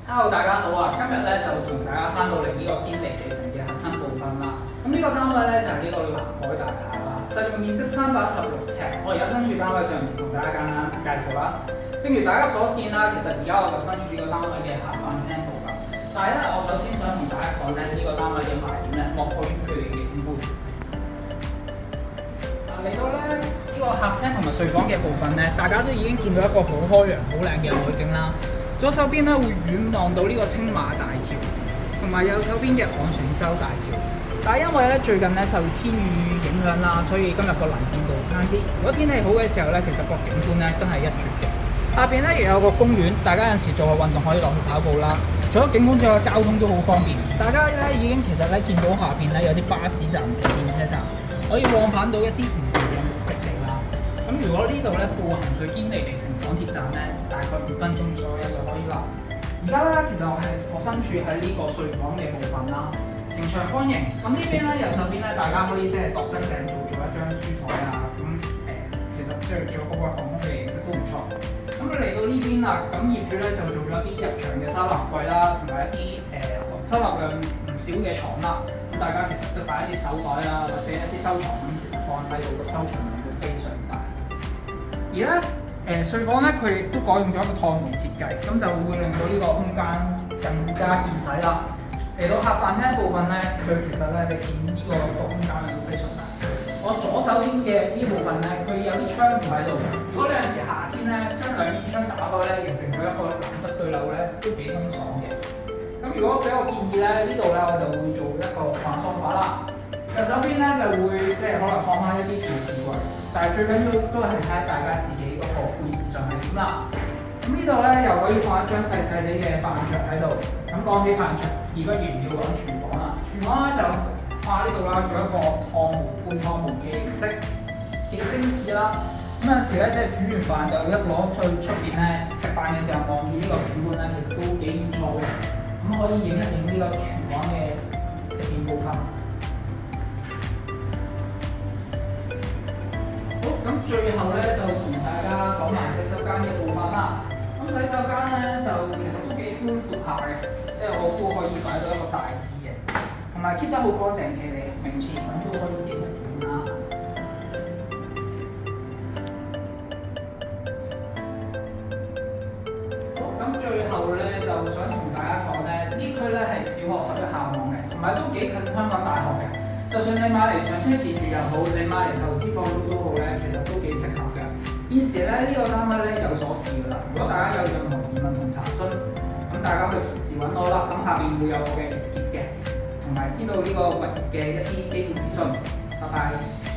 Hello，大家好啊！今日咧就同大家翻到嚟呢個堅尼地城嘅核心部分啦。咁呢個單位咧就係呢個南海大廈啦，實用面積316尺。我而家身處單位上面，同大家簡單介紹啦。正如大家所見啦，其實而家我就身處呢個單位嘅下飯廳部分。但係咧，我首先想同大家講咧，呢個單位嘅賣點咧，莫過於佢哋嘅景觀。嚟到咧呢個客廳同埋睡房嘅部分咧，大家都已經見到一個好開揚、好靚嘅海景啦。左手邊咧會遠望到呢個青馬大橋，同埋右手邊嘅昂船洲大橋。但係因為咧最近咧受天雨影響啦，所以今日個能見度差啲。如果天氣好嘅時候咧，其實個景觀咧真係一絕嘅。下邊咧亦有個公園，大家有時做下運動可以落去跑步啦。除咗景觀之外，交通都好方便。大家咧已經其實咧見到下邊咧有啲巴士站、地鐵車站，可以往返到一啲唔同嘅目的地啦。咁如果呢度咧步行去堅尼地城港鐵站咧，大概5分鐘左右就可以啦。而家咧其實我身處喺呢個睡房嘅部分啦，呈長方形。咁呢邊咧右手邊咧，大家可以即係度身訂做一張書台啊。其實即係做嗰個房屋嘅形式都唔錯。咁嚟到呢邊啦，咁業主咧就做咗啲入牆嘅收納櫃啦，同埋一啲收納量唔少嘅床啦。咁大家其實都擺一啲手袋啊，或者一啲收藏咁，其實放喺度個收藏量都非常大。而咧睡房咧，佢亦都改用咗一個橢圓設計，咁就會令到呢個空間更加見使啦。嚟到客飯廳部分咧，佢其實咧你見呢個空間都非常大。我左手邊嘅呢部分咧，佢有啲窗戶喺度。如果你有陣時夏天咧，將兩邊窗打開咧，形成咗一個南北對流咧，都幾通爽嘅。咁如果俾我建議咧，呢度咧我就會做一個橫梳化啦。右手邊咧就會即係可能放翻一啲電視櫃，但係最緊要都係睇大家自己嗰個配置上係點啦。咁呢度咧又可以放一張細細哋嘅飯桌喺度。咁講起飯桌，自不然要講廚房啦。廚房咧就呢度啦，做一個半趟門嘅形式，幾精緻啦。咁有時咧即係煮完飯就一攞出邊咧食飯嘅時候望住呢個景觀咧，其實都幾唔錯嘅。咁可以影一影呢個廚房嘅入邊部分。好，咁最後咧就同大家講埋洗手間嘅部分啦。咁洗手間咧就其實都幾寬闊下嘅，即係我都可以擺到一個大字型，同埋 keep 得好乾淨企理，名前咁都可以影一影啦。好，咁最後咧就想同大家講咧，呢區咧係小學11校網嘅，同埋都幾近香港大學嘅。就算你買嚟上車自住又好，你買嚟投資放租都好咧，其實都幾適合嘅。現時咧呢個單位咧有鎖匙㗎啦。如果大家有任何疑問同查詢，咁大家去隨時揾我啦。咁下邊會有我嘅連結嘅，同埋知道呢個物業嘅一啲基本資訊。拜拜。